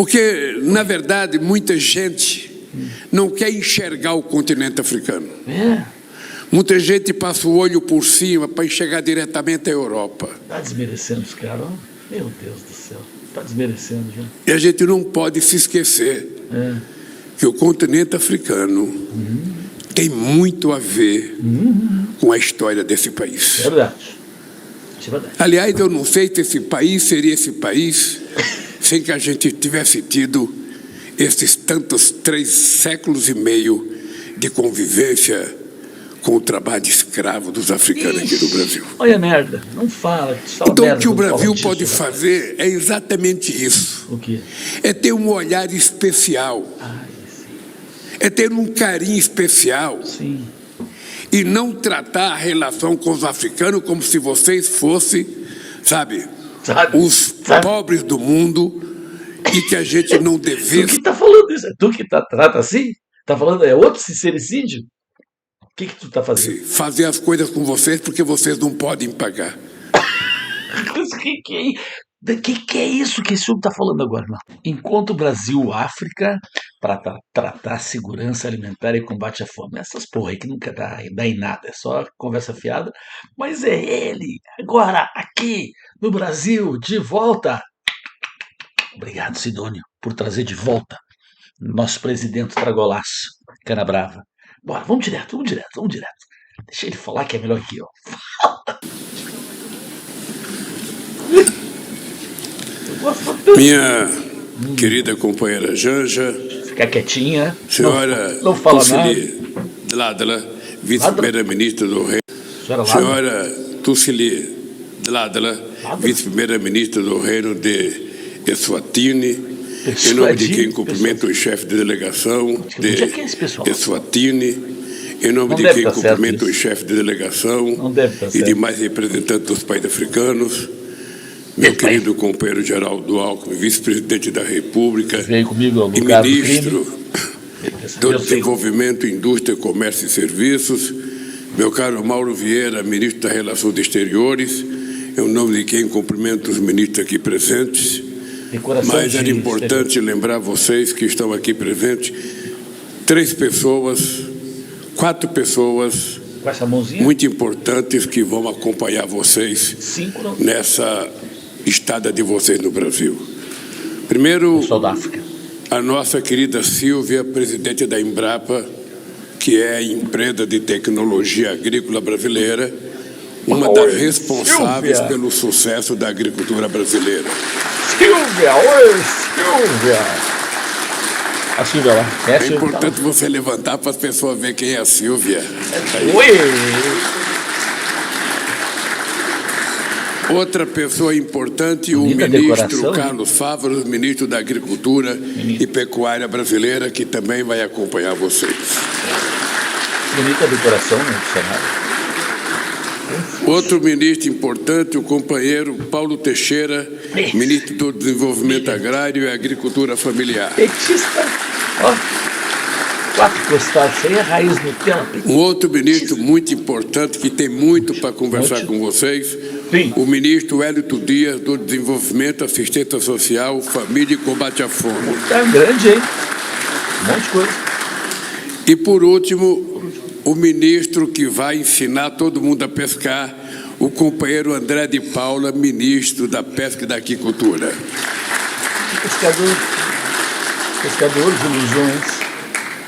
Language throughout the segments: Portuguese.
Porque, na verdade, muita gente não quer enxergar o continente africano. Muita gente passa o olho por cima para enxergar diretamente a Europa. Está desmerecendo os caras, ó. Meu Deus do céu. Está desmerecendo, já. E a gente não pode se esquecer que o continente africano tem muito a ver com a história desse país. É verdade. Isso é verdade. Aliás, eu não sei se esse país seria esse país sem que a gente tivesse tido esses tantos 3 séculos e meio de convivência com o trabalho escravo dos africanos aqui do Brasil. Olha a merda, não fala. Então, o que o Brasil pode fazer é exatamente isso. O quê? É ter um olhar especial. É ter um carinho especial. Sim. E não tratar a relação com os africanos como se vocês fossem, sabe, os pobres do mundo e que a gente não devesse... Tu que tá falando isso? É tu que trata assim? Tá falando, é outro sincericídio? O que tu tá fazendo? Fazer as coisas com vocês porque vocês não podem pagar. Que é isso que esse homem tá falando agora, irmão? Enquanto o Brasil, África, para tratar segurança alimentar e combate à fome. Essas porra aí que nunca dá em nada, é só conversa fiada. Mas é ele, agora, aqui, no Brasil, de volta. Obrigado, Sidônio, por trazer de volta nosso presidente Tragolaço, Cana Brava. Bora, vamos direto. Deixa ele falar que é melhor que eu. Minha querida companheira Janja. Fica quietinha. Senhora não fala nada. Dladla, vice-primeira-ministra do Reino. Senhora Tussili Dladla, vice-primeira-ministra do Reino de Eswatini. Em nome de quem cumprimento o chefe de delegação de Eswatini. Em nome de quem cumprimento o chefe de delegação e demais representantes dos países africanos. Meu querido companheiro Geraldo Alckmin, vice-presidente da República e ministro do Desenvolvimento, Indústria, Comércio e Serviços, meu caro Mauro Vieira, ministro das Relações Exteriores, em nome de quem cumprimento os ministros aqui presentes. Mas era importante lembrar vocês que estão aqui presentes, 4 pessoas muito importantes que vão acompanhar vocês nessa estada de vocês no Brasil. Primeiro, a nossa querida Silvia, presidente da Embrapa, que é a empresa de tecnologia agrícola brasileira, uma das responsáveis pelo sucesso da agricultura brasileira. Silvia! A Silvia lá. É importante você levantar para as pessoas verem quem é a Silvia. Outra pessoa importante, o ministro Carlos Fávaro, ministro da Agricultura e Pecuária Brasileira, que também vai acompanhar vocês. Bonita decoração, né, Senado? Outro ministro importante, o companheiro Paulo Teixeira, ministro do Desenvolvimento Agrário e Agricultura Familiar. Petista, ó, 4 costados, isso aí é raiz Nutella. Um outro ministro muito importante, que tem muito para conversar com vocês, o ministro Hélito Dias, do Desenvolvimento, Assistência Social, Família e Combate à Fome. Tá grande, hein? Um monte de coisa. E, por último, o ministro que vai ensinar todo mundo a pescar, o companheiro André de Paula, ministro da Pesca e da Aquicultura. Pescadores, ilusões.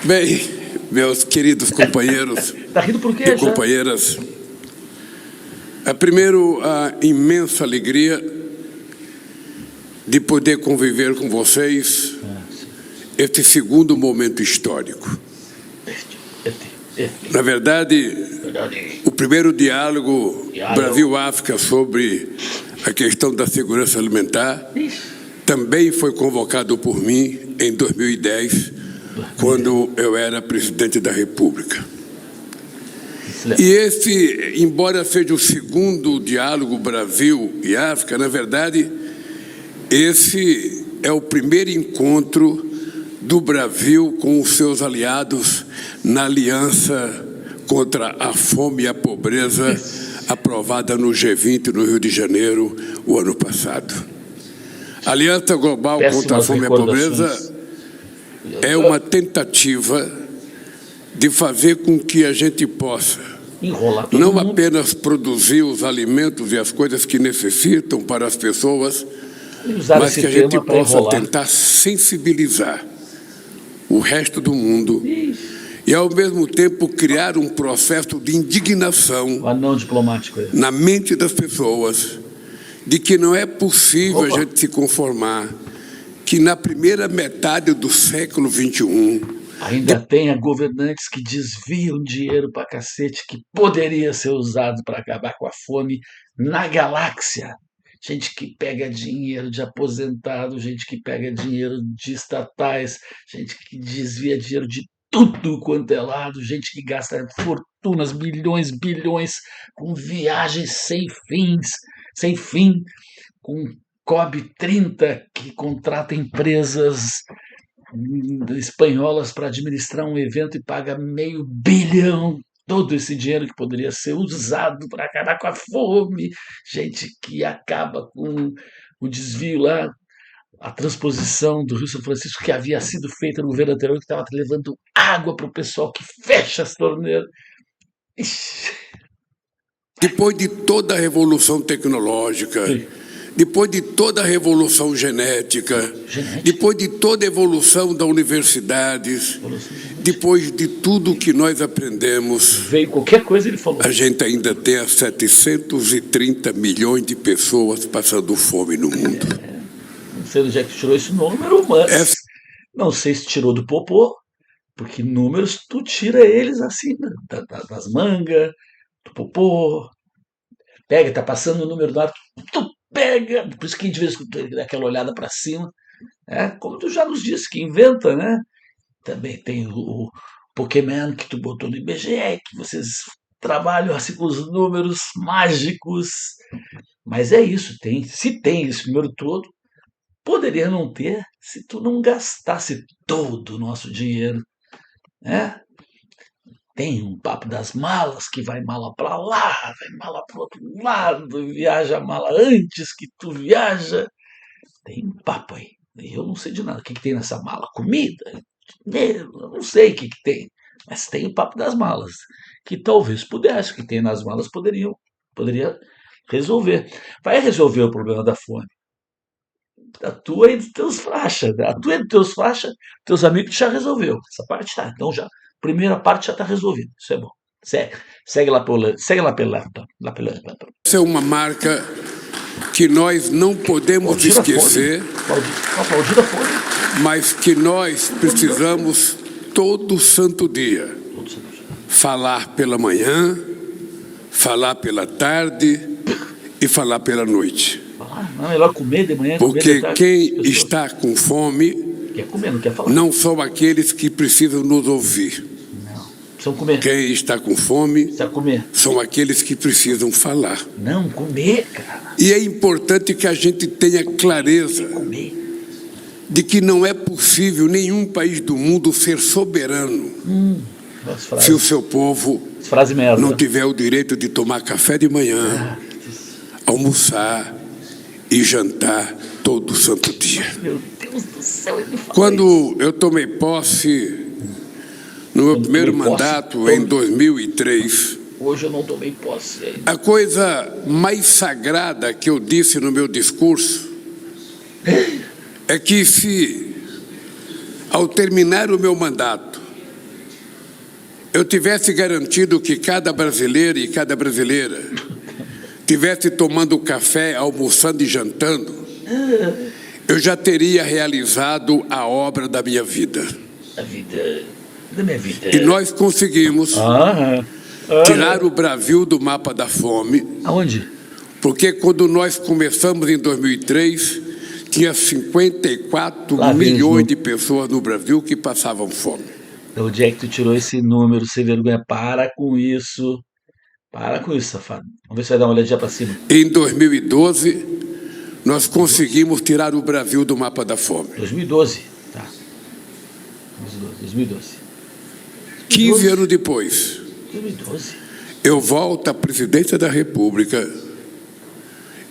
Bem, meus queridos companheiros Tá rindo por quê, e companheiras, primeiro, a imensa alegria de poder conviver com vocês este segundo momento histórico. Na verdade, o primeiro diálogo Brasil-África sobre a questão da segurança alimentar também foi convocado por mim em 2010, quando eu era presidente da República. E esse, embora seja o segundo diálogo Brasil e África, na verdade, esse é o primeiro encontro do Brasil com os seus aliados na aliança contra a fome e a pobreza aprovada no G20 no Rio de Janeiro o ano passado. A Aliança Global contra a péssimas Fome e a recordações. Pobreza é uma tentativa de fazer com que a gente possa Enrolar todo não mundo. apenas produzir os alimentos e as coisas que necessitam para as pessoas, E usar mas esse que a gente tema para possa enrolar. tentar sensibilizar o resto do mundo Ixi, e, ao mesmo tempo, criar um processo de indignação o anão diplomático aí. na mente das pessoas de que não é possível Opa. a gente se conformar que na primeira metade do século XXI Ainda tem governantes que desviam dinheiro pra cacete que poderia ser usado para acabar com a fome na galáxia. Gente que pega dinheiro de aposentado, gente que pega dinheiro de estatais, gente que desvia dinheiro de tudo quanto é lado, gente que gasta fortunas, milhões, bilhões, com viagens sem fim, com COB 30 que contrata empresas espanholas para administrar um evento e paga $500 milhão. Todo esse dinheiro que poderia ser usado para acabar com a fome, gente que acaba com o desvio lá, a transposição do Rio São Francisco que havia sido feita no governo anterior, que estava levando água para o pessoal que fecha as torneiras. Ixi, depois de toda a revolução tecnológica, Sim. depois de toda a revolução genética, depois de toda a evolução das universidades, depois de tudo que nós aprendemos, veio qualquer coisa ele falou. a gente ainda tem as 730 milhões de pessoas passando fome no mundo. Não sei onde é que tirou esse número, mas Essa- não sei se tirou do popô, porque números tu tira eles assim, das mangas, do popô, pega, tá passando o número do ar, tu pega, por isso que de vez em quando tu dá aquela olhada para cima, como tu já nos disse, que inventa, né? Também tem o Pokémon que tu botou no IBGE, que vocês trabalham assim com os números mágicos, mas é isso, se tem esse número todo, poderia não ter se tu não gastasse todo o nosso dinheiro, né? Tem um papo das malas, que vai mala para lá, vai mala para outro lado, viaja a mala antes que tu viaja. Tem um papo aí. Eu não sei de nada. O que tem nessa mala? Comida? Eu não sei o que tem. Mas tem o papo das malas. Que talvez pudesse. O que tem nas malas poderia resolver. Vai resolver o problema da fome. A tua e dos teus faixas. A tua e dos teus faixas, teus amigos já resolveu. Essa parte tá. Então já. Primeira parte já está resolvida. Isso é bom. Segue lá pela. Essa é uma marca que nós não podemos esquecer, Aplaudir a fome. mas que nós precisamos todo santo dia falar pela manhã, falar pela tarde e falar pela noite. Não é melhor comer de manhã, comer de Porque tarde? quem está com fome Quer comer, não quer falar. não são aqueles que precisam nos ouvir. Não. Precisam comer. Quem está com fome Precisa comer. são aqueles que precisam falar. Não, comer, cara. E é importante que a gente tenha clareza Comer. de que não é possível nenhum país do mundo ser soberano se o seu povo Frase merda. não tiver o direito de tomar café de manhã, almoçar e jantar todo santo dia. Meu Deus do céu, ele fala Quando eu tomei posse no meu primeiro tomei posse, mandato em 2003, hoje eu não tomei posse ainda. a coisa mais sagrada que eu disse no meu discurso é que se, ao terminar o meu mandato, eu tivesse garantido que cada brasileiro e cada brasileira tivesse tomando café, almoçando e jantando, eu já teria realizado a obra da minha vida. A vida. Da minha vida. E nós conseguimos tirar o Brasil do mapa da fome, Aonde? porque quando nós começamos em 2003, tinha 54 Lá vem milhões os de pessoas no Brasil que passavam fome. Onde é que tu tirou esse número sem vergonha? Para com isso. Para com isso, safado. Vamos ver se vai dar uma olhadinha pra cima. Em 2012, nós conseguimos tirar o Brasil do mapa da fome. 2012. Tá. 2012. 15 anos depois, 2012. eu volto à presidência da República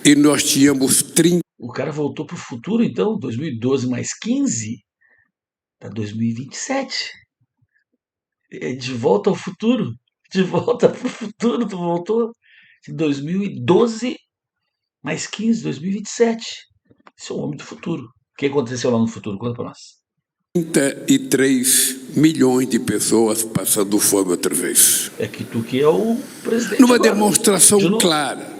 e nós tínhamos 30 O cara voltou pro futuro, então, 2012 mais 15, tá 2027. É de volta ao futuro. De volta pro futuro, tu voltou. De 2012 mais 15, 2027. Esse é o homem do futuro. O que aconteceu lá no futuro? Conta pra nós. 33 milhões de pessoas passando fome outra vez. É que tu que é o presidente Numa agora, demonstração de novo. clara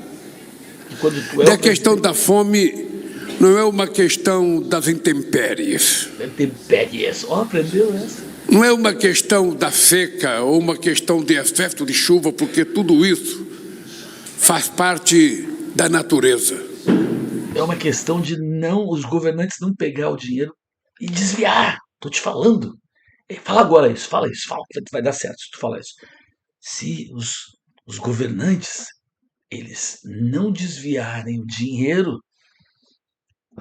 E quando tu é da o questão da fome, não é uma questão das intempéries, intempéries. Ó, aprendeu essa. não é uma questão da seca ou uma questão de excesso de chuva, porque tudo isso faz parte da natureza. É uma questão de não os governantes não pegar o dinheiro e desviar. Tô te falando. Fala agora isso, fala, que vai dar certo se tu falar isso. Se os governantes eles não desviarem o dinheiro,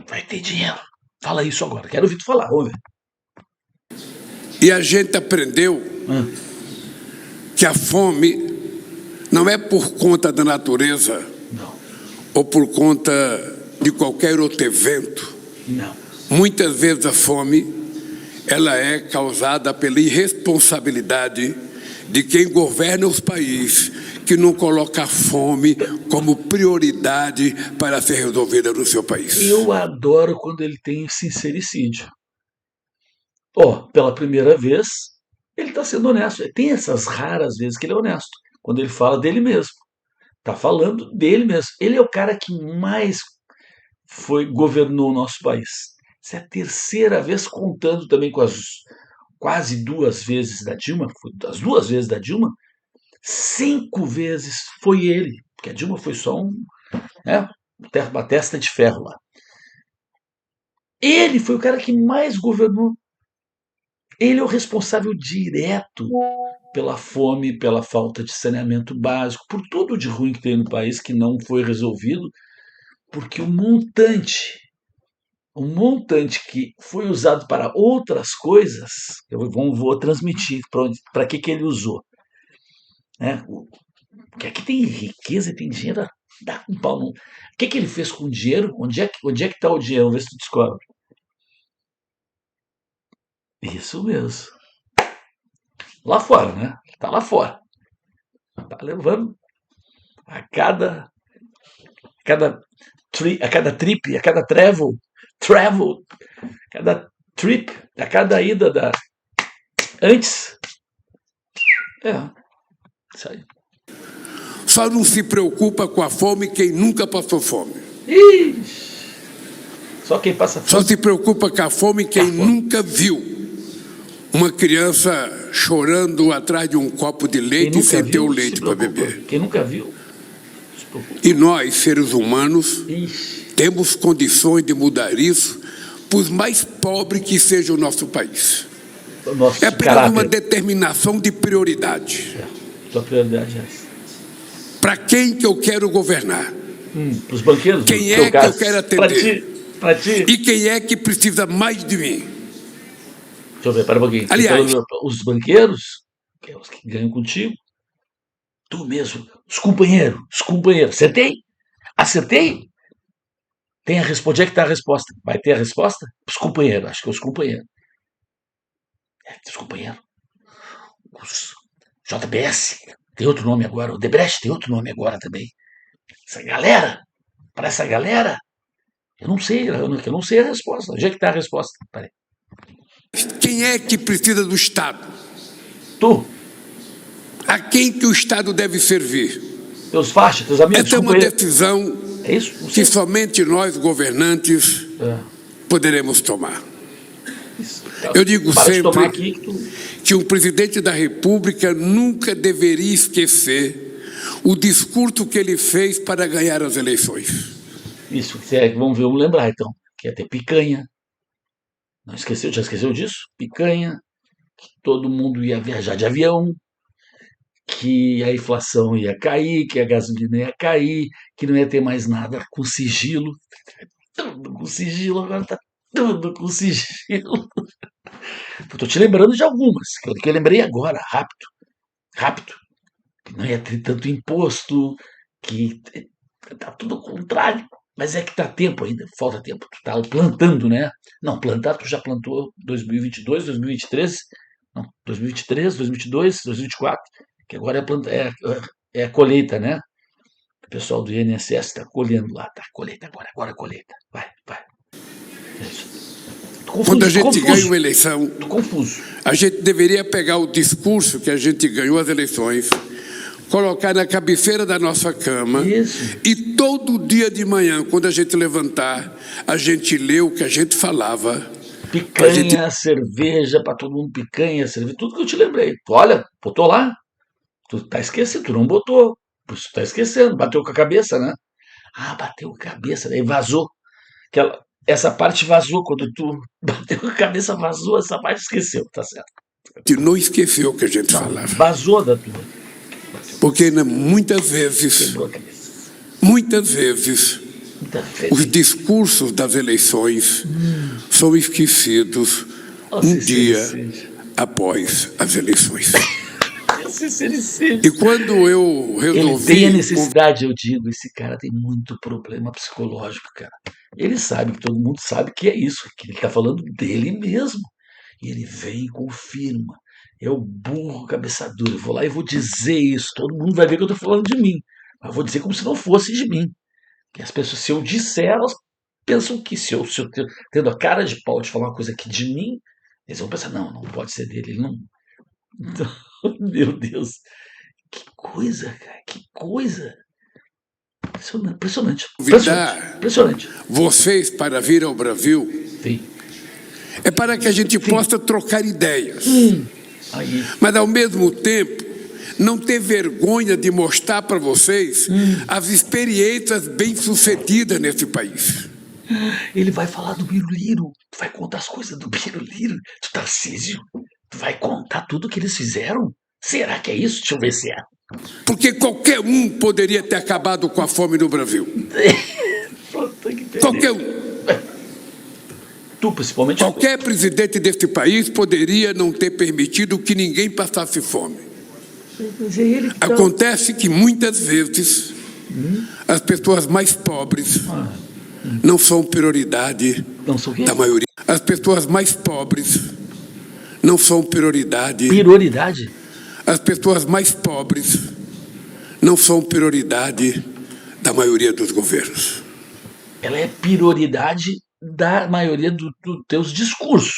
vai ter dinheiro. Fala isso agora, quero ouvir tu falar, vamos ver. E a gente aprendeu que a fome não é por conta da natureza Não, ou por conta de qualquer outro evento. não. Muitas vezes a fome ela é causada pela irresponsabilidade de quem governa os países, que não coloca a fome como prioridade para ser resolvida no seu país. Eu adoro quando ele tem sincericídio. Ó, pela primeira vez, ele está sendo honesto. Tem essas raras vezes que ele é honesto, quando ele fala dele mesmo. Tá falando dele mesmo. Ele é o cara que mais governou o nosso país. Essa é a terceira vez, contando também com as quase 2 vezes da Dilma, as 2 vezes da Dilma, 5 vezes foi ele, porque a Dilma foi só uma testa de ferro lá. Ele foi o cara que mais governou. Ele é o responsável direto pela fome, pela falta de saneamento básico, por tudo de ruim que tem no país que não foi resolvido, porque o montante que foi usado para outras coisas, vou transmitir para que ele usou. Né? Porque aqui tem riqueza e tem dinheiro, dá um pau. O que ele fez com o dinheiro? Onde é que está o dinheiro? Vamos ver se tu descobre. Isso mesmo. Lá fora, né? Tá lá fora. Tá levando a cada trip, a cada travel, cada trip, a cada ida antes. Isso aí. Só não se preocupa com a fome quem nunca passou fome. Ixi. Só quem passa fome. Só se preocupa com a fome quem nunca viu uma criança chorando atrás de um copo de leite sem ter o leite para beber. Quem nunca viu, se preocupa. E nós, seres humanos, Ixi. temos condições de mudar isso, por mais pobre que seja o nosso país. É apenas uma determinação de prioridade. Tua prioridade é essa. Para quem que eu quero governar? Para os banqueiros? Quem é que eu quero atender? Para ti. E quem é que precisa mais de mim? Deixa eu ver, para um pouquinho. Aliás, então, os banqueiros, que é os que ganham contigo, tu mesmo, os companheiros. Acertei? Tem a resposta. Onde é que está a resposta? Vai ter a resposta? Os companheiros, acho que é os companheiros. Os companheiros. Os JBS, tem outro nome agora. O Debrecht tem outro nome agora também. Para essa galera, eu não sei a resposta. Onde é que está a resposta? Peraí. Quem é que precisa do Estado? Tu. A quem que o Estado deve servir? Teus faixas, teus amigos. Essa é uma decisão que somente nós, governantes, poderemos tomar. Eu digo sempre que um presidente da República nunca deveria esquecer o discurso que ele fez para ganhar as eleições. Isso, vamos lembrar então, que ia ter picanha. Não esqueceu? Já esqueceu disso? Picanha, que todo mundo ia viajar de avião, que a inflação ia cair, que a gasolina ia cair, que não ia ter mais nada com sigilo. Tudo com sigilo, agora tá tudo com sigilo. Estou te lembrando de algumas, que eu lembrei agora, rápido. Que não ia ter tanto imposto, que tá tudo ao contrário. Mas é que tá tempo ainda, falta tempo. Tu tá plantando, né? Não, plantar tu já plantou 2022, 2023, não, 2023, 2022, 2024, que agora é a colheita, né? O pessoal do INSS está colhendo lá, tá? Colheita agora a colheita. Vai, vai. É isso. Tô Quando confuso, a tô gente ganha uma confuso. eleição, Tô confuso. a gente deveria pegar o discurso que a gente ganhou as eleições, colocar na cabeceira da nossa cama Isso. e todo dia de manhã, quando a gente levantar, a gente lê o que a gente falava. Picanha, cerveja, para todo mundo, picanha, cerveja, tudo que eu te lembrei. Tu olha, botou lá, tu tá esquecendo, tu não botou. Tu tá esquecendo, bateu com a cabeça, né? Ah, bateu com a cabeça, daí vazou. Essa parte vazou, quando tu bateu com a cabeça, vazou, essa parte esqueceu, tá certo. Que não esqueceu o que a gente Não, falava. vazou da tua. Porque muitas vezes, Quebrou a cabeça. muitas vezes, Muita os fé. discursos das eleições são esquecidos um dia após as eleições. E quando eu Ele tem a resolvi necessidade, eu digo, esse cara tem muito problema psicológico, cara. Ele sabe que todo mundo sabe que é isso, que ele está falando dele mesmo. E ele vem e confirma. É o burro cabeça dura. Eu vou lá e vou dizer isso. Todo mundo vai ver que eu estou falando de mim. Mas eu vou dizer como se não fosse de mim. Que as pessoas, se eu disser, elas pensam que se eu tendo a cara de pau de falar uma coisa aqui de mim, eles vão pensar, não, não pode ser dele. Ele não. Então, meu Deus. Que coisa, cara. Que coisa. Impressionante. Impressionante. convidar Impressionante. vocês para vir ao Brasil, Sim. é para que a gente possa trocar ideias. Aí. Mas, ao mesmo tempo, não ter vergonha de mostrar para vocês as experiências bem-sucedidas nesse país. Ele vai falar do Biruliro. Tu vai contar as coisas do Biruliro, do Tarcísio. Tu vai contar tudo que eles fizeram? Será que é isso? Deixa eu ver se é. Porque qualquer um poderia ter acabado com a fome no Brasil. Qualquer um. Tu, principalmente. Qualquer presidente deste país poderia não ter permitido que ninguém passasse fome. Mas é ele que tá... Acontece que muitas vezes as pessoas mais pobres não são prioridade Não sou quem? da maioria. As pessoas mais pobres não são prioridade. Prioridade? As pessoas mais pobres não são prioridade da maioria dos governos. Ela é prioridade da maioria dos teus discursos.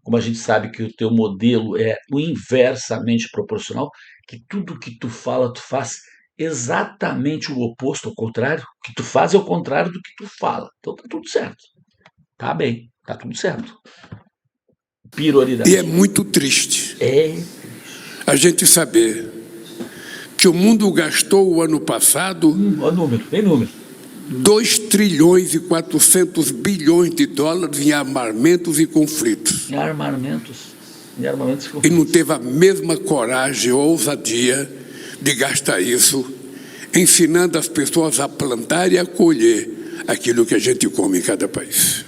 Como a gente sabe que o teu modelo é o inversamente proporcional, que tudo que tu fala, tu faz exatamente o oposto, ao contrário. O que tu faz é o contrário do que tu fala. Então tá tudo certo. Tá bem, tá tudo certo. Prioridade. E é muito triste É. a gente saber que o mundo gastou o ano passado Ó, número, tem número. 2 trilhões e 400 bilhões de dólares em armamentos e conflitos. Em armamentos. E não teve a mesma coragem ou ousadia de gastar isso ensinando as pessoas a plantar e a colher aquilo que a gente come em cada país.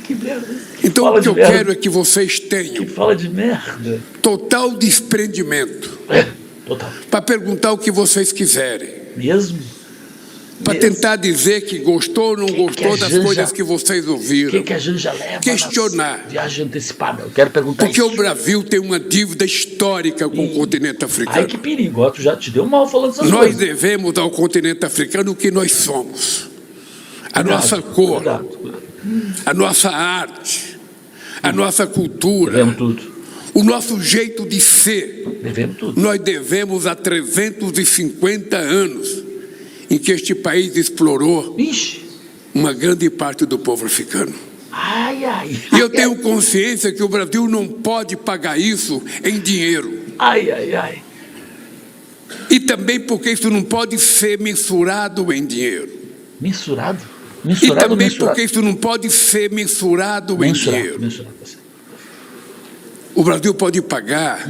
Que merda. Então Fala o que de eu merda. quero é que vocês tenham Que fala de merda. total desprendimento Total. para perguntar o que vocês quiserem, Mesmo? para tentar dizer que gostou ou não gostou das coisas que vocês O ouviram. que a Janja leva Questionar. nas viagem antecipada? Eu quero perguntar Porque isso. o Brasil tem uma dívida histórica com o continente Ai, africano. que perigo. Ó, tu já te deu mal falando essas Nós coisas. devemos ao continente africano o que nós somos. A Cuidado, nossa cor, cuidado. a nossa arte, a nossa cultura, Devemos tudo. o nosso jeito de ser. Devemos tudo. Nós devemos a 350 anos em que este país explorou Ixi. uma grande parte do povo africano. Ai, ai. E eu tenho consciência que o Brasil não pode pagar isso em dinheiro. Ai, ai, ai. E também porque isso não pode ser mensurado em dinheiro. Mensurado? E Mensurado ou também mensurado? porque isso não pode ser mensurado em dinheiro. Mensurado, tá certo. O Brasil pode pagar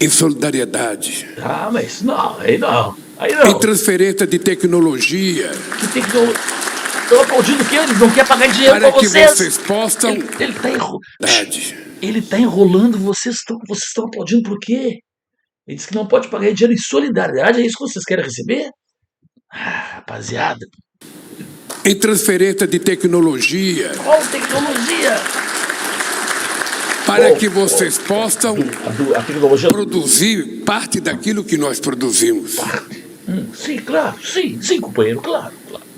em solidariedade, Ah, mas não, aí não. Aí em não. transferência de tecnologia, Que tem que... Estão aplaudindo o quê? Eles não querem pagar dinheiro para pra que vocês. vocês possam... Ele tá enrolando, vocês estão aplaudindo por quê? Ele disse que não pode pagar dinheiro em solidariedade, é isso que vocês querem receber? Ah, rapaziada, em transferência de tecnologia. Qual tecnologia? Para que vocês possam A tecnologia... produzir parte daquilo que nós produzimos. Sim, claro. Sim, companheiro, claro.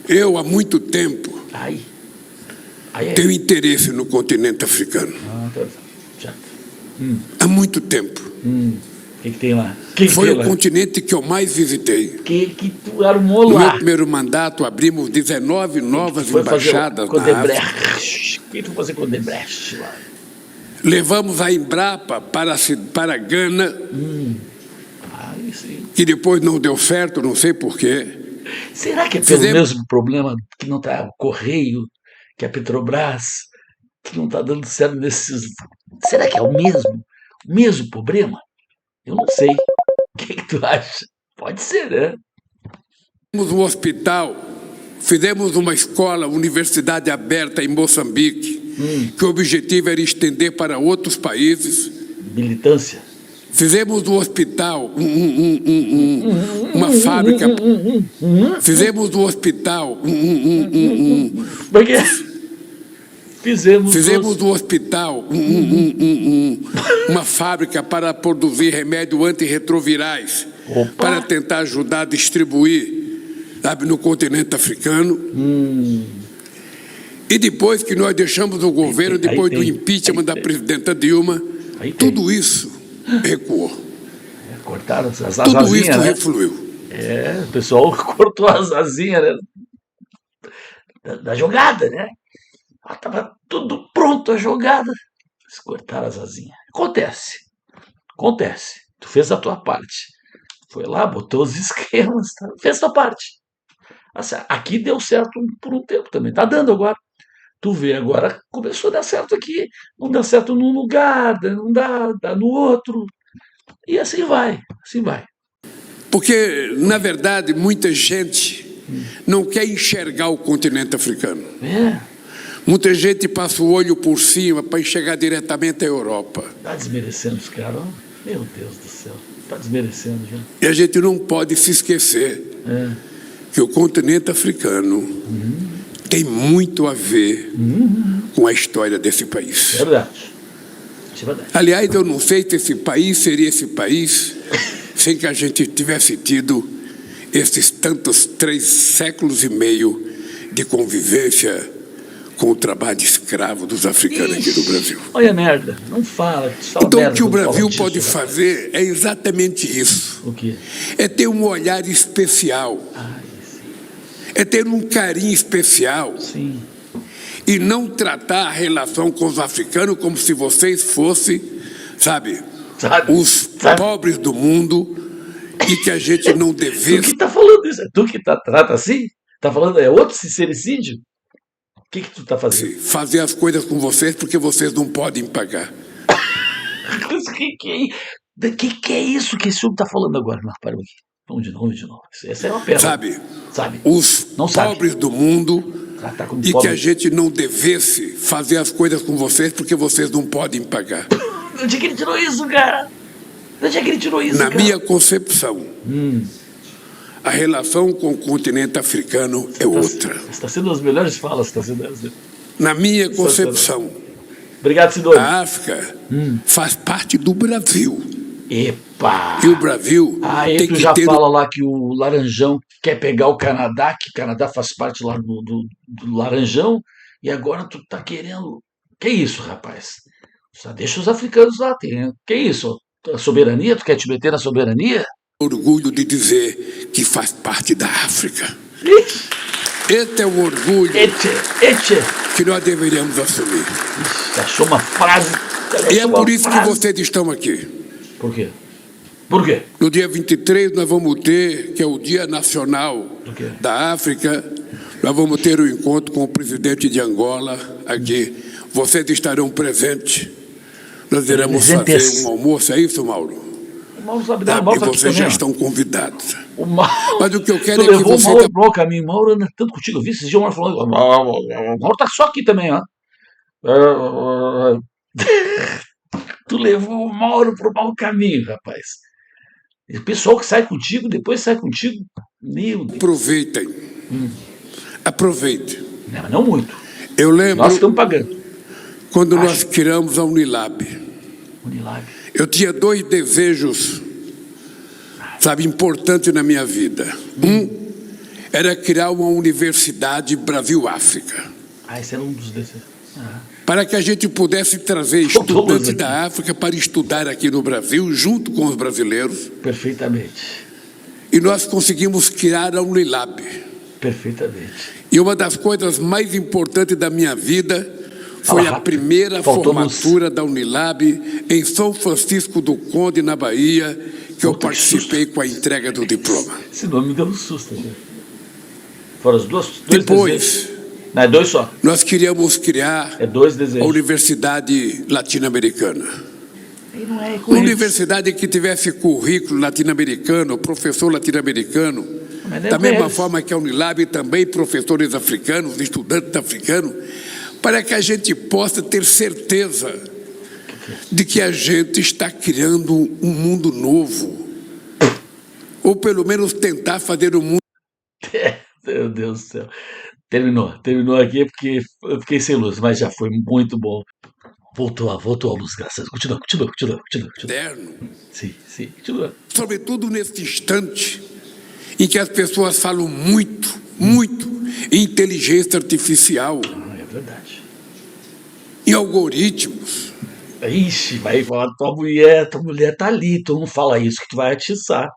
Eu, há muito tempo, Aí tenho interesse no continente africano. Já. Há muito tempo. O que tem lá? Foi o continente que eu mais visitei. Que tu armou No lá? meu primeiro mandato, abrimos 19 novas embaixadas na África. O que tu foi fazer com o Debrecht lá? Levamos a Embrapa para Gana, Sim. que depois não deu certo, não sei porquê. Será que é pelo mesmo problema que não está o Correio, que a Petrobras, que não está dando certo nesses... Será que é o mesmo problema? Eu não sei. O que tu acha? Pode ser, né? Fizemos um hospital, fizemos uma escola, universidade aberta em Moçambique, que o objetivo era estender para outros países. Militância. Fizemos um hospital, uma fábrica. Fizemos um hospital, Como é que é? Fizemos um hospital, uma fábrica para produzir remédio antirretrovirais, para tentar ajudar a distribuir, sabe, no continente africano. E depois que nós deixamos o governo, depois do impeachment da presidenta Dilma, tudo isso recuou. Cortaram as asinhas, tudo isso né? refluiu. O pessoal cortou as asinhas, né? Da jogada, né? Estava tudo pronto a jogada. Eles cortaram as asinhas. Acontece. Tu fez a tua parte. Foi lá, botou os esquemas, tá? Fez a tua parte. Assim, aqui deu certo por um tempo também. Tá dando agora. Tu vê, agora começou a dar certo aqui. Não dá certo num lugar, não dá no outro. E assim vai. Porque, na verdade, muita gente não quer enxergar o continente africano. Muita gente passa o olho por cima para enxergar diretamente a Europa. Está desmerecendo os caras. Meu Deus do céu. Está desmerecendo já. E a gente não pode se esquecer que o continente africano tem muito a ver com a história desse país. Verdade. Aliás, eu não sei se esse país seria esse país sem que a gente tivesse tido esses tantos 3 séculos e meio de convivência com o trabalho escravo dos africanos aqui no Brasil. Olha a merda, não fala. Então o que o Brasil pode fazer é exatamente isso. O quê? É ter um olhar especial. É ter um carinho especial. Sim. E não tratar a relação com os africanos como se vocês fossem, sabe, os pobres do mundo e que a gente não devesse... Tu que tá falando isso? É tu que trata assim? Tá falando, é outro sincericídio? O que tu tá fazendo? Fazer as coisas com vocês porque vocês não podem pagar. Que é isso que esse homem tá falando agora? Não, para aqui. Vamos de novo. Essa é uma pérola. Sabe? Sabe? Os não pobres sabe. Do mundo e pobre. Que a gente não devesse fazer as coisas com vocês porque vocês não podem pagar. Onde é que ele tirou isso, cara? Onde é que ele tirou isso, Na minha concepção, a relação com o continente africano é outra. Está sendo as melhores falas. Na minha concepção, obrigado, Sidônio. A África faz parte do Brasil. Epa! E o Brasil tem que já fala lá que o Laranjão quer pegar o Canadá, que o Canadá faz parte lá do Laranjão, e agora tu tá querendo... Que isso, rapaz? Só deixa os africanos lá. Que isso? A soberania? Tu quer te meter na soberania? Orgulho de dizer que faz parte da África. Esse é o orgulho que nós deveríamos assumir. Achou uma frase... E é por isso que vocês estão aqui. Por quê? No dia 23 nós vamos ter, que é o Dia Nacional da África, nós vamos ter um encontro com o presidente de Angola aqui. Vocês estarão presentes. Nós iremos fazer um almoço, é isso, Mauro? O Mauro sabe dar e vocês já estão convidados. Mauro, mas o que eu quero é que você... O Mauro caminho. Mauro anda tanto contigo. Eu vi esses dias o Mauro falando. O Mauro tá só aqui também, ó. Tu levou o Mauro pro mau caminho, rapaz. O pessoal que sai contigo, depois sai contigo. Meu Deus. Aproveitem Aproveite. Não muito. Eu lembro Nós estamos pagando. quando nós criamos a Unilab. Unilab. Eu tinha 2 desejos, sabe, importantes na minha vida. Um era criar uma universidade Brasil-África. Esse era um dos desejos. Para que a gente pudesse trazer estudantes da África para estudar aqui no Brasil, junto com os brasileiros. Perfeitamente. E nós conseguimos criar a Unilab. Perfeitamente. E uma das coisas mais importantes da minha vida foi a primeira formatura da Unilab em São Francisco do Conde, na Bahia, que eu participei com a entrega do diploma. Esse nome me deu um susto. Né? Foram os dois Depois, desejos. Não, é 2 só. Nós queríamos criar a Universidade Latino-Americana. Uma universidade que tivesse currículo latino-americano, professor latino-americano, da mesma forma que a Unilab, também professores africanos, estudantes africanos, para que a gente possa ter certeza de que a gente está criando um mundo novo. Ou pelo menos tentar fazer um mundo... Meu Deus do céu. Terminou aqui porque eu fiquei sem luz, mas já foi muito bom. Voltou a luz, graças a Deus. Continua. Moderno. Sim, continua. Sobretudo nesse instante em que as pessoas falam muito em inteligência artificial. É verdade. Em algoritmos. Ixi, vai falar, tua mulher tá ali, tu não fala isso que tu vai atiçar.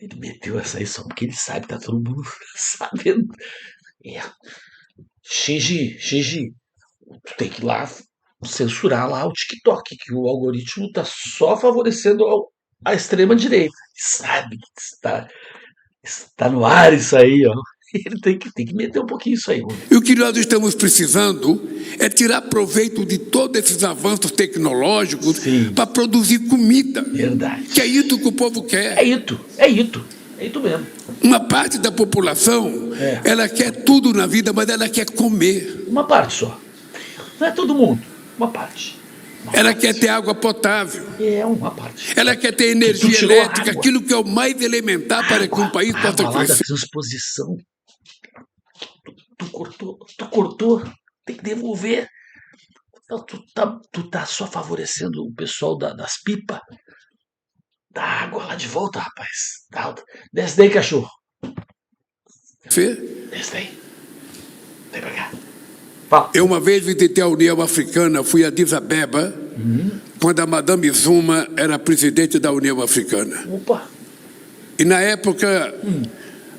Ele meteu essa aí só porque ele sabe, tá todo mundo sabendo. Gigi, tu tem que ir lá censurar lá o TikTok, que o algoritmo está só favorecendo a extrema direita. Ele sabe que está no ar isso aí, ó. Ele tem que meter um pouquinho isso aí. E o que nós estamos precisando é tirar proveito de todos esses avanços tecnológicos para produzir comida. Verdade. Que é isso que o povo quer. É isso mesmo. Uma parte da população, ela quer tudo na vida, mas ela quer comer. Uma parte só. Não é todo mundo. Uma parte. Ela quer ter água potável. É uma parte. Ela quer ter energia elétrica, aquilo que é o mais elementar para que um país possa crescer. Da transposição. Tu cortou. Tem que devolver. Então, tu tá só favorecendo o pessoal das pipas. Dá água lá de volta, rapaz. Desce daí, cachorro. Desce daí. Vem pra cá. Fala. Eu uma vez visitei a União Africana, fui a Addis Abeba, quando a Madame Zuma era presidente da União Africana. Opa. E na época,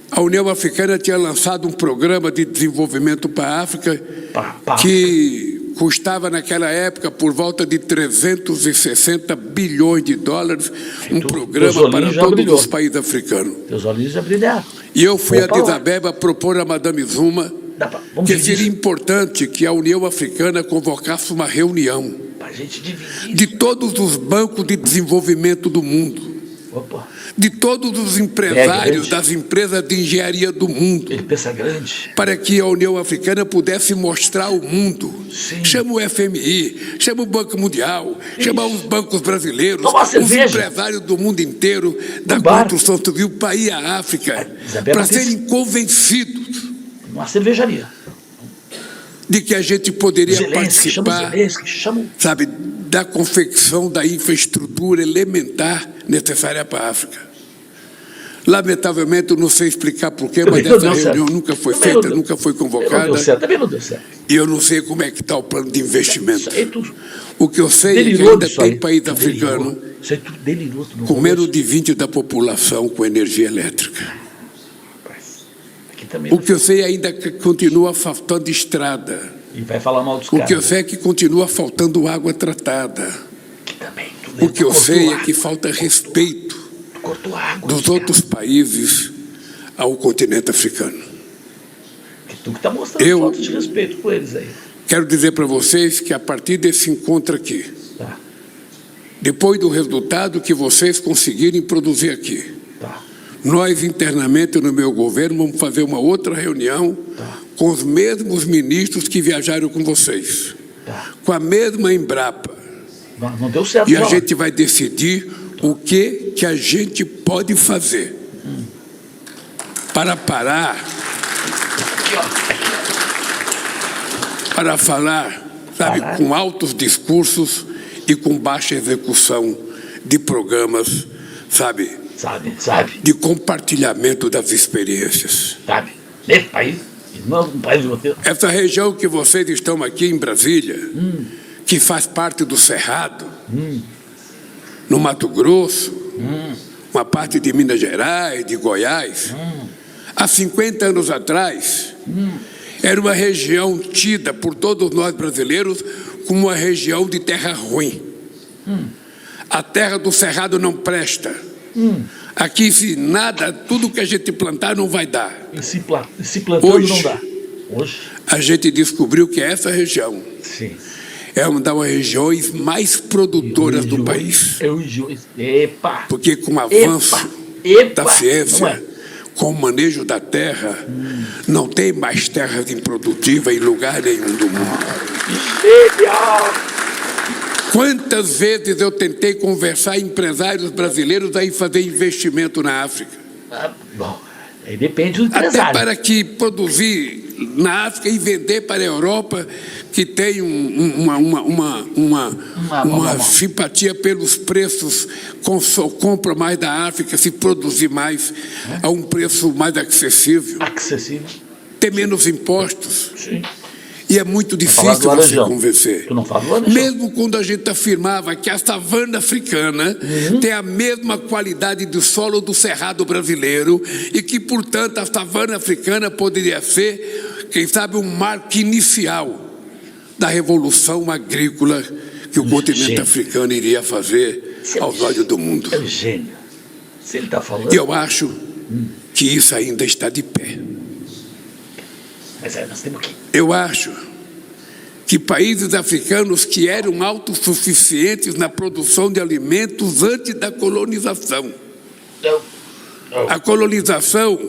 a União Africana tinha lançado um programa de desenvolvimento para a África que custava naquela época por volta de 360 bilhões de dólares, um programa para todos os países africanos. Teus olhinhos já brilharam. E eu fui a Addis Abeba propor a Madame Zuma que seria importante que a União Africana convocasse uma reunião de todos os bancos de desenvolvimento do mundo. De todos os empresários das empresas de engenharia do mundo. Ele pensa grande. Para que a União Africana pudesse mostrar ao mundo. Chama o FMI, chama o Banco Mundial, chama os bancos brasileiros, os empresários do mundo inteiro da construção civil para ir à África, para serem convencidos uma cervejaria de que a gente poderia participar, sabe, da confecção da infraestrutura elementar necessária para a África. Lamentavelmente, eu não sei explicar porquê, mas essa reunião nunca foi feita, nunca foi convocada. Também não deu certo. E eu não sei como é que está o plano de investimento. O que eu sei é que ainda tem país africano com menos de 20% da população com energia elétrica. O que eu sei ainda é que continua faltando estrada. E vai falar mal dos caras. O que eu sei é que continua faltando água tratada. O que eu sei é que falta respeito dos outros países ao continente africano. Tu que está mostrando falta de respeito com eles aí. Quero dizer para vocês que a partir desse encontro aqui, depois do resultado que vocês conseguirem produzir aqui, nós internamente no meu governo vamos fazer uma outra reunião com os mesmos ministros que viajaram com vocês, com a mesma Embrapa. Não deu certo. E a gente vai decidir o que a gente pode fazer para parar para falar, sabe, com altos discursos e com baixa execução de programas, sabe, de compartilhamento das experiências. Nesse país, não um país de vocês. Essa região que vocês estão aqui em Brasília, que faz parte do Cerrado, no Mato Grosso, uma parte de Minas Gerais, de Goiás, há 50 anos atrás, era uma região tida por todos nós brasileiros como uma região de terra ruim. A terra do Cerrado não presta. Aqui, se nada, tudo que a gente plantar não vai dar. E se plantando não dá. Hoje a gente descobriu que essa região é uma das regiões mais produtoras do país. Porque com o avanço da ciência, com o manejo da terra, não tem mais terra improdutiva em lugar nenhum do mundo. Quantas vezes eu tentei conversar com empresários brasileiros a ir fazer investimento na África? Bom, aí depende do empresário. Até para que produzir na África e vender para a Europa, que tem uma simpatia pelos preços, compra mais da África, se produzir mais a um preço mais acessível. Ter menos impostos. Sim. E é muito difícil você convencer. Tu não fala do Mesmo quando a gente afirmava que a savana africana tem a mesma qualidade do solo do cerrado brasileiro e que, portanto, a savana africana poderia ser, quem sabe, um marco inicial da revolução agrícola que o continente africano iria fazer aos olhos do mundo. É um gênio. Se ele está falando... E eu acho que isso ainda está de pé. Mas aí nós temos que... Eu acho que países africanos que eram autossuficientes na produção de alimentos antes da colonização. A colonização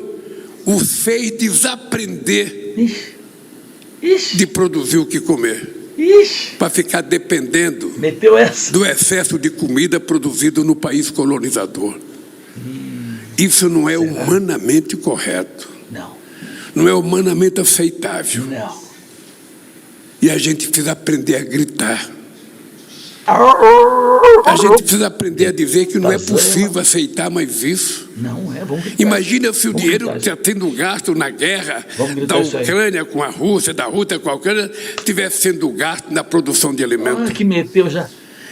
os fez desaprender de produzir o que comer, para ficar dependendo do excesso de comida produzido no país colonizador. Isso não é humanamente correto. Não é humanamente aceitável. E a gente precisa aprender a gritar. A gente precisa aprender a dizer que não é possível aceitar mais isso. Imagina se o dinheiro que está sendo gasto na guerra da Ucrânia com a Rússia, da Rússia com a Ucrânia, estivesse sendo gasto na produção de alimentos. Que meteu já.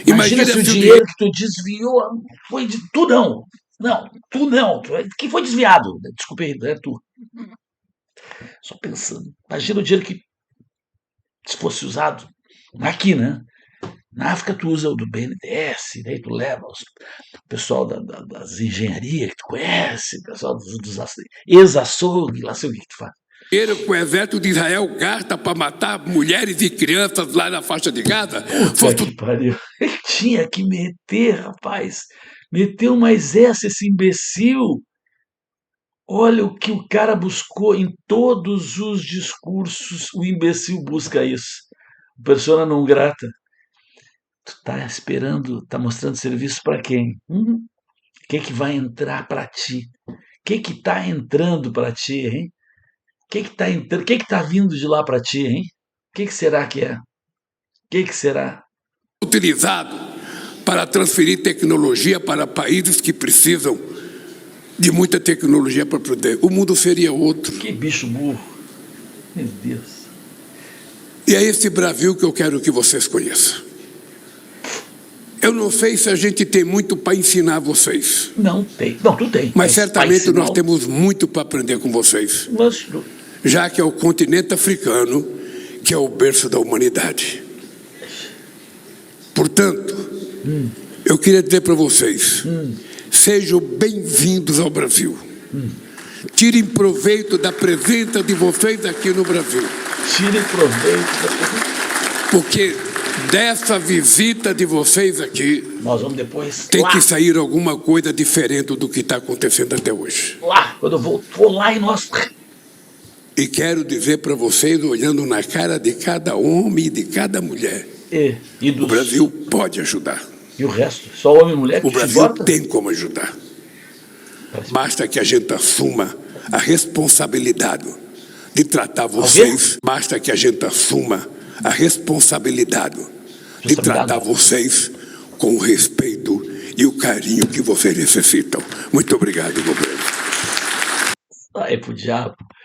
Imagina se o dinheiro que tu desviou foi de tu não. Não, tu não. Que foi desviado. Desculpa aí, é tu. Só pensando. Imagina o dinheiro que, se fosse usado aqui, né? Na África tu usa o do BNDES, daí tu leva o pessoal das engenharias que tu conhece, o pessoal dos ex-açougue, lá sei o que tu faz. Que o exército de Israel gasta para matar mulheres e crianças lá na faixa de Gaza. Que pariu. Ele tinha que meter, rapaz. Meteu mais esse imbecil. Olha o que o cara buscou em todos os discursos. O imbecil busca isso. Persona não grata. Tu tá esperando, tá mostrando serviço para quem? O que vai entrar para ti? O que tá entrando para ti, hein? O que tá entrando? O que tá vindo de lá para ti, hein? O que será que é? O que será? Utilizado para transferir tecnologia para países que precisam de muita tecnologia para poder. O mundo seria outro. Que bicho burro. Meu Deus. E é esse Brasil que eu quero que vocês conheçam. Eu não sei se a gente tem muito para ensinar vocês. Não tem. Não, tu tem. Mas certamente nós temos muito para aprender com vocês. Já que é o continente africano que é o berço da humanidade. Portanto, eu queria dizer para vocês, sejam bem-vindos ao Brasil. Tirem proveito da presença de vocês aqui no Brasil. Tirem proveito da presença. Porque dessa visita de vocês aqui, nós vamos depois tem que sair alguma coisa diferente do que está acontecendo até hoje. Lá, quando eu vou lá e nós... E quero dizer para vocês, olhando na cara de cada homem e de cada mulher, o Brasil pode ajudar. E o resto? Só homem e mulher? O Brasil tem como ajudar. Basta que a gente assuma a responsabilidade de tratar vocês. Basta que a gente assuma a responsabilidade de tratar vocês com o respeito e o carinho que vocês necessitam. Muito obrigado, governo. Vai pro diabo.